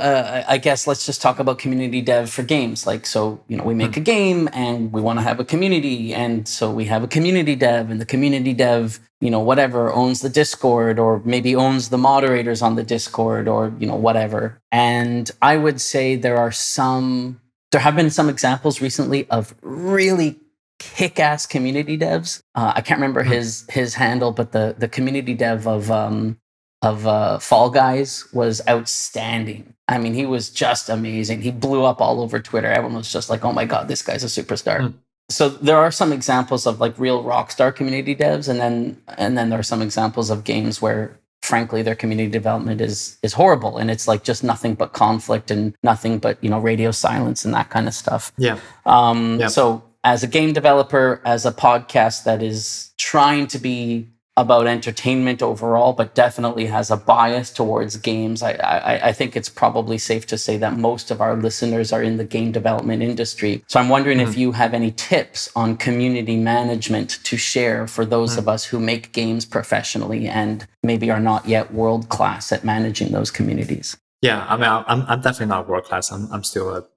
I guess let's just talk about community dev for games. Like, so, we make a game and we want to have a community. And so we have a community dev, and the community dev, whatever, owns the Discord, or maybe owns the moderators on the Discord, or, whatever. And I would say there have been some examples recently of really kick-ass community devs. I can't remember his handle, but the community dev of Fall Guys was outstanding. I mean, he was just amazing. He blew up all over Twitter. Everyone was just like, oh my God, this guy's a superstar. So there are some examples of like real rock star community devs. And then there are some examples of games where, frankly, their community development is horrible. And it's like just nothing but conflict and nothing but, radio silence and that kind of stuff. So as a game developer, as a podcast that is trying to be about entertainment overall, but definitely has a bias towards games, I think it's probably safe to say that most of our listeners are in the game development industry. So I'm wondering if you have any tips on community management to share for those of us who make games professionally and maybe are not yet world-class at managing those communities. Yeah, I mean, I'm definitely not world-class. I'm still,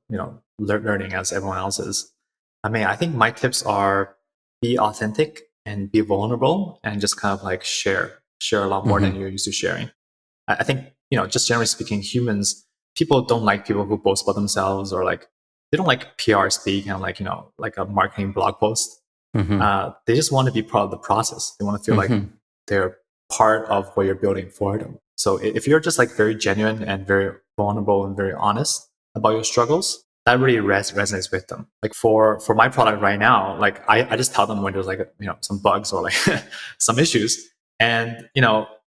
learning as everyone else is. I mean, I think my tips are be authentic and be vulnerable, and just kind of like share a lot more than you're used to sharing. I think, just generally speaking, humans, people don't like people who boast about themselves, or like they don't like PR speak and like, like a marketing blog post. They just want to be part of the process. They want to feel like they're part of what you're building for them. So if you're just like very genuine and very vulnerable and very honest about your struggles, that really resonates with them. Like for my product right now, like I just tell them when there's like, some bugs or like some issues. And,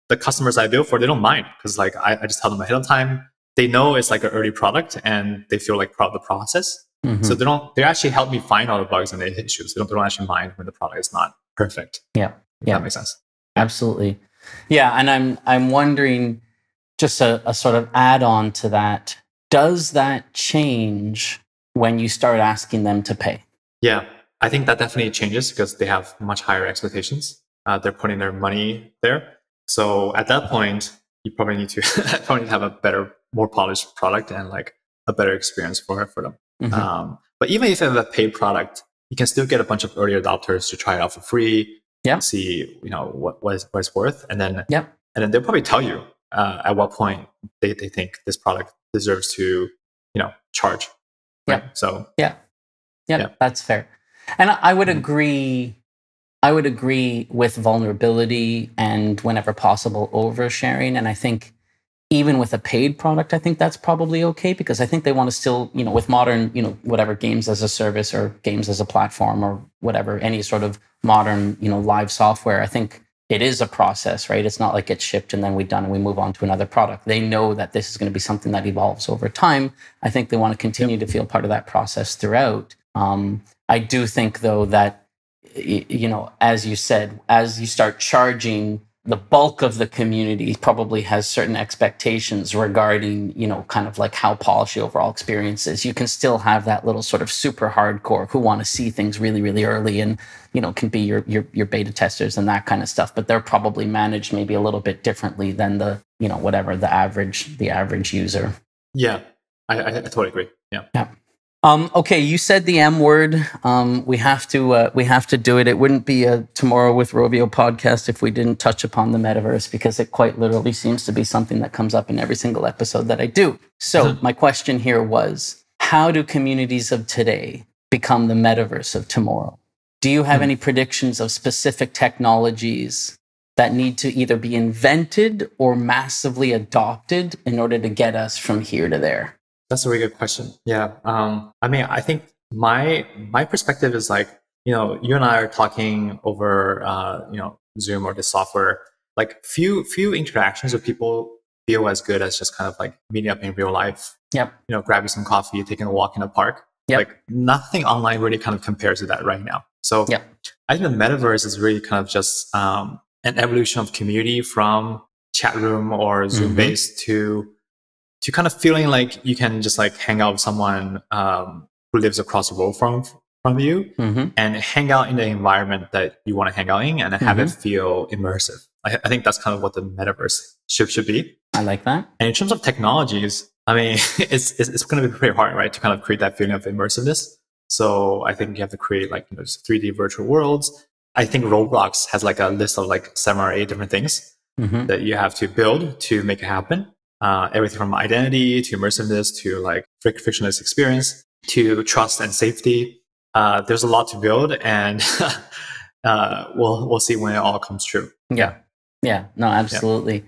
the customers I build for, they don't mind, because like I just tell them ahead of time. They know it's like an early product and they feel like part of the process. So they actually help me find all the bugs and the issues. They don't actually mind when the product is not perfect. Yeah. That makes sense. Absolutely. Yeah. And I'm wondering, just a sort of add on to that, does that change when you start asking them to pay? Yeah, I think that definitely changes, because they have much higher expectations. They're putting their money there. So at that point, you probably need to have a better, more polished product and like a better experience for them. But even if you have a paid product, you can still get a bunch of early adopters to try it out for free. See, what it's worth, and then they'll probably tell you at what point they think this product deserves to, charge. Right? So yeah, that's fair. And I would agree. I would agree with vulnerability and, whenever possible, oversharing. And I think even with a paid product, I think that's probably okay, because I think they want to still, with modern, whatever, games as a service or games as a platform or whatever, any sort of modern, live software, I think it is a process, right? It's not like it's shipped and then we're done and we move on to another product. They know that this is going to be something that evolves over time. I think they want to continue to feel part of that process throughout. I do think, though, that, as you said, as you start charging, the bulk of the community probably has certain expectations regarding, kind of like how polished the overall experience is. You can still have that little sort of super hardcore who want to see things really, really early and, can be your beta testers and that kind of stuff. But they're probably managed maybe a little bit differently than the, the average user. Yeah, I totally agree. Yeah. Okay, you said the M word. We have to do it. It wouldn't be a Tomorrow with Rovio podcast if we didn't touch upon the metaverse, because it quite literally seems to be something that comes up in every single episode that I do. So my question here was, how do communities of today become the metaverse of tomorrow? Do you have any predictions of specific technologies that need to either be invented or massively adopted in order to get us from here to there? That's a really good question. Yeah. I think my perspective is like, you and I are talking over, Zoom or the software. Like few interactions with people feel as good as just kind of like meeting up in real life. Grabbing some coffee, taking a walk in a park. Like nothing online really kind of compares to that right now. So I think the metaverse is really kind of just an evolution of community from chat room or Zoom based to kind of feeling like you can just like hang out with someone who lives across the world from you and hang out in the environment that you want to hang out in and have it feel immersive. I think that's kind of what the metaverse should be. I like that. And in terms of technologies, it's going to be pretty hard, right, to kind of create that feeling of immersiveness. So I think you have to create like 3D virtual worlds. I think Roblox has like a list of like 7 or 8 different things that you have to build to make it happen. Everything from identity to immersiveness to like frictionless experience to trust and safety. There's a lot to build, and we'll see when it all comes true. Yeah. No, absolutely.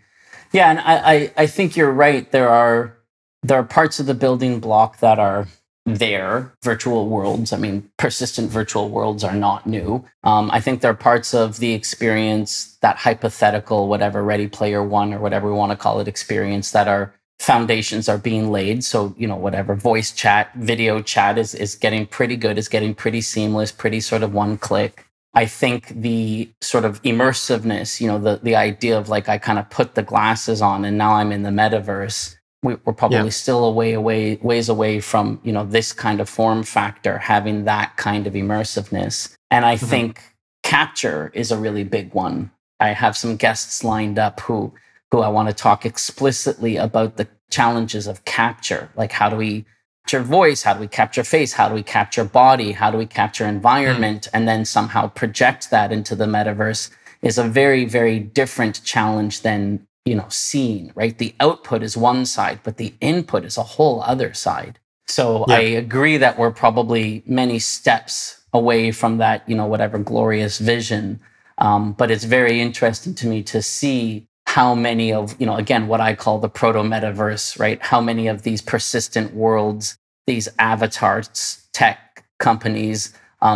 Yeah, and I think you're right. There are parts of the building block that are there. Virtual worlds. Persistent virtual worlds are not new. I think there are parts of the experience, that hypothetical, whatever, Ready Player One or whatever we want to call it, experience, that are foundations are being laid. So, whatever, voice chat, video chat is getting pretty good, is getting pretty seamless, pretty sort of one click. I think the sort of immersiveness, the idea of like, I kind of put the glasses on and now I'm in the metaverse. We're probably still ways away from, this kind of form factor, having that kind of immersiveness. And I think capture is a really big one. I have some guests lined up who I want to talk explicitly about the challenges of capture. Like, how do we capture voice? How do we capture face? How do we capture body? How do we capture environment? And then somehow project that into the metaverse is a very, very different challenge than seen, right? The output is one side, but the input is a whole other side. So I agree that we're probably many steps away from that, whatever glorious vision. But it's very interesting to me to see how many of, again, what I call the proto-metaverse, right? How many of these persistent worlds, these avatars, tech companies,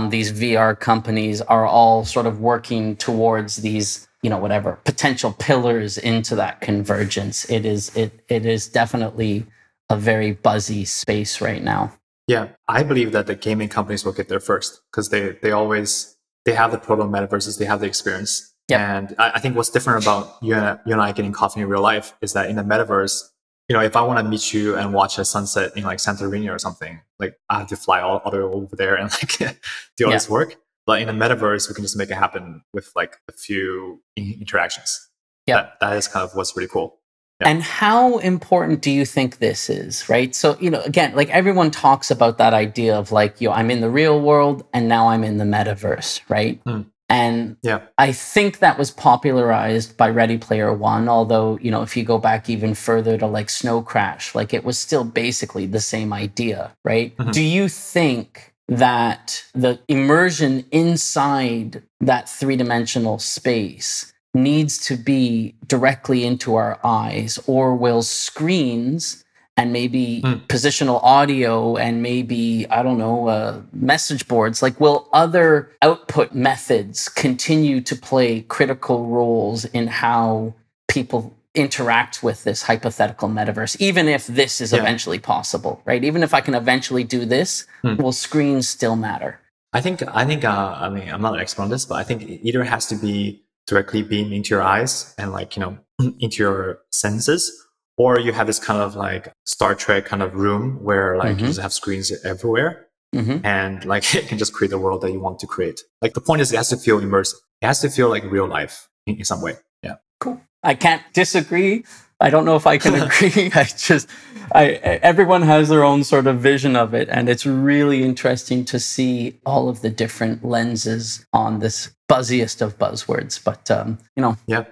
these VR companies are all sort of working towards these, whatever potential pillars into that convergence. It is definitely a very buzzy space right now. Yeah, I believe that the gaming companies will get there first because they have the proto metaverses, they have the experience. Yep. And I think what's different about you and I getting coffee in real life is that in the metaverse, if I want to meet you and watch a sunset in like Santorini or something, like I have to fly all the way over there and like do all this work. But in the metaverse, we can just make it happen with like a few interactions. Yeah, that is kind of what's really cool. Yeah. And how important do you think this is, right? So, again, like everyone talks about that idea of like, I'm in the real world and now I'm in the metaverse, right? And I think that was popularized by Ready Player One, although, if you go back even further to like Snow Crash, like it was still basically the same idea, right? Do you think that the immersion inside that three-dimensional space needs to be directly into our eyes, or will screens and maybe positional audio and maybe, I don't know, message boards, like will other output methods continue to play critical roles in how people interact with this hypothetical metaverse, even if this is eventually possible, right? Even if I can eventually do this, will screens still matter? I think, I mean, I'm not an expert on this, but I think it either has to be directly beam into your eyes and like, into your senses, or you have this kind of like Star Trek kind of room where like you just have screens everywhere and like it can just create the world that you want to create. Like the point is it has to feel immersive. It has to feel like real life in some way. Yeah. Cool. I can't disagree. I don't know if I can agree. Everyone has their own sort of vision of it. And it's really interesting to see all of the different lenses on this buzziest of buzzwords. But,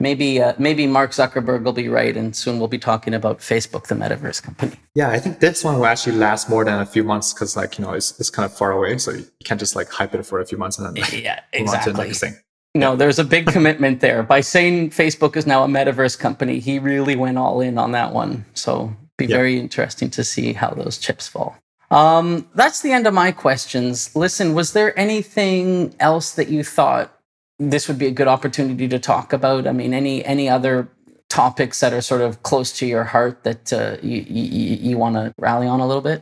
maybe Mark Zuckerberg will be right. And soon we'll be talking about Facebook, the metaverse company. Yeah, I think this one will actually last more than a few months because like, it's kind of far away. So you can't just like hype it for a few months and then like, move on to the next thing. No, there's a big commitment there. By saying Facebook is now a metaverse company, he really went all in on that one. So be very interesting to see how those chips fall. That's the end of my questions. Listen, was there anything else that you thought this would be a good opportunity to talk about? I mean, any other topics that are sort of close to your heart that you want to rally on a little bit?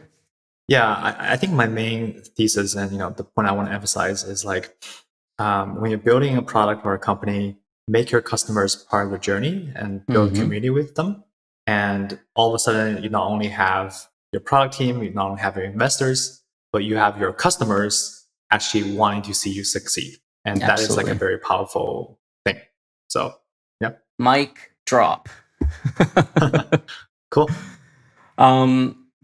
Yeah, I think my main thesis and the point I want to emphasize is like, when you're building a product or a company, make your customers part of the journey and build a community with them. And all of a sudden, you not only have your product team, you not only have your investors, but you have your customers actually wanting to see you succeed. And that is like a very powerful thing. So, yeah. Mic drop. Cool.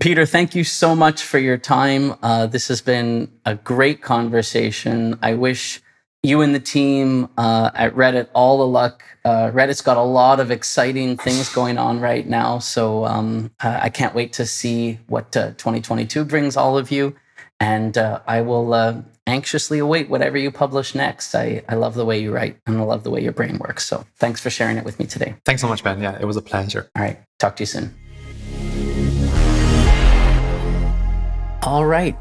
Peter, thank you so much for your time. This has been a great conversation. I wish you and the team at Reddit all the luck. Reddit's got a lot of exciting things going on right now. So I can't wait to see what 2022 brings all of you. And I will anxiously await whatever you publish next. I love the way you write and I love the way your brain works. So thanks for sharing it with me today. Thanks so much, Ben. Yeah, it was a pleasure. All right. Talk to you soon. All right.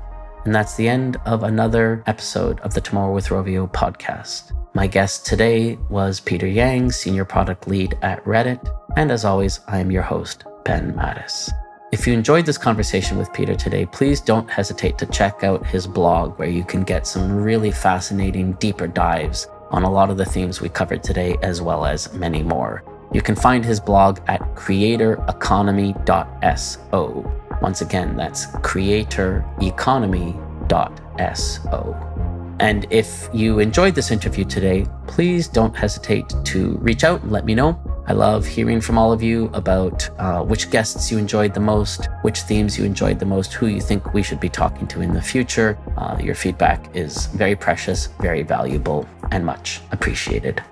And that's the end of another episode of the Tomorrow with Rovio podcast. My guest today was Peter Yang, Senior Product Lead at Reddit. And as always, I am your host, Ben Mattis. If you enjoyed this conversation with Peter today, please don't hesitate to check out his blog where you can get some really fascinating deeper dives on a lot of the themes we covered today, as well as many more. You can find his blog at creatoreconomy.so. Once again, that's creatoreconomy.so. And if you enjoyed this interview today, please don't hesitate to reach out and let me know. I love hearing from all of you about which guests you enjoyed the most, which themes you enjoyed the most, who you think we should be talking to in the future. Your feedback is very precious, very valuable, and much appreciated.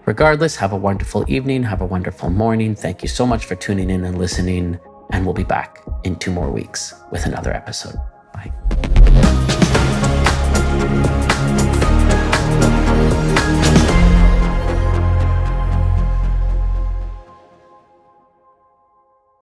Regardless, have a wonderful evening, have a wonderful morning. Thank you so much for tuning in and listening, and we'll be back in 2 more weeks with another episode.